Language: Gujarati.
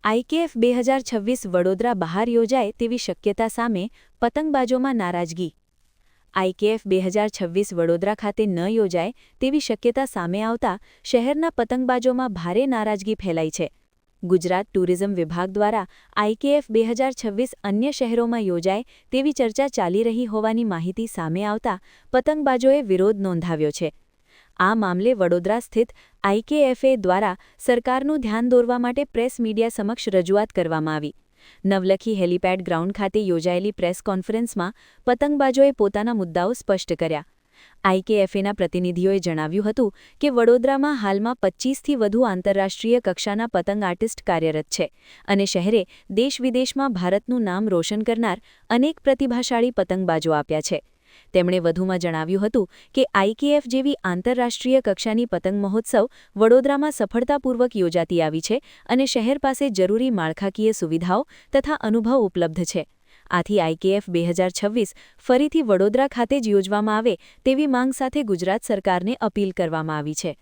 આઈકેએફ 2026 વડોદરા બહાર યોજાય તેવી શક્યતા સામે પતંગબાજોમાં નારાજગી। આઈકેએફ 2026 વડોદરા ખાતે ન યોજાય તેવી શક્યતા સામે આવતા શહેરના પતંગબાજોમાં ભારે નારાજગી ફેલાઈ છે। ગુજરાત ટુરિઝમ વિભાગ દ્વારા આઈકેએફ 2026 અન્ય શહેરોમાં યોજાય તેવી ચર્ચા ચાલી રહી હોવાની માહિતી સામે આવતા પતંગબાજોએ વિરોધ નોંધાવ્યો છે। આ મામલે વડોદરા સ્થિત આઈકેએફએ દ્વારા સરકારનું ધ્યાન દોરવા માટે પ્રેસ મીડિયા સમક્ષ રજૂઆત કરવામાં આવી। નવલખી હેલીપેડ ગ્રાઉન્ડ ખાતે યોજાયેલી પ્રેસ કોન્ફરન્સમાં પતંગબાજોએ પોતાના મુદ્દાઓ સ્પષ્ટ કર્યા। આઈકેએફએના પ્રતિનિધિઓએ જણાવ્યું હતું કે વડોદરામાં હાલમાં 25થી વધુ આંતરરાષ્ટ્રીય કક્ષાના પતંગ આર્ટિસ્ટ કાર્યરત છે અને શહેરે દેશ-વિદેશમાં ભારતનું નામ રોશન કરનાર અનેક પ્રતિભાશાળી પતંગબાજો આપ્યા છે। તેમણે વધુમાં જણાવ્યું હતું કે આઈકેએફ જેવી આંતરરાષ્ટ્રીય કક્ષાની પતંગ મહોત્સવ વડોદરામાં સફળતાપૂર્વક યોજાતી આવી છે અને શહેર પાસે જરૂરી માળખાકીય સુવિધાઓ તથા અનુભવ ઉપલબ્ધ છે। આથી આઈકેએફ 2026 ફરીથી વડોદરા ખાતે જ યોજવામાં આવે તેવી માંગ સાથે ગુજરાત સરકારને અપીલ કરવામાં આવી છે।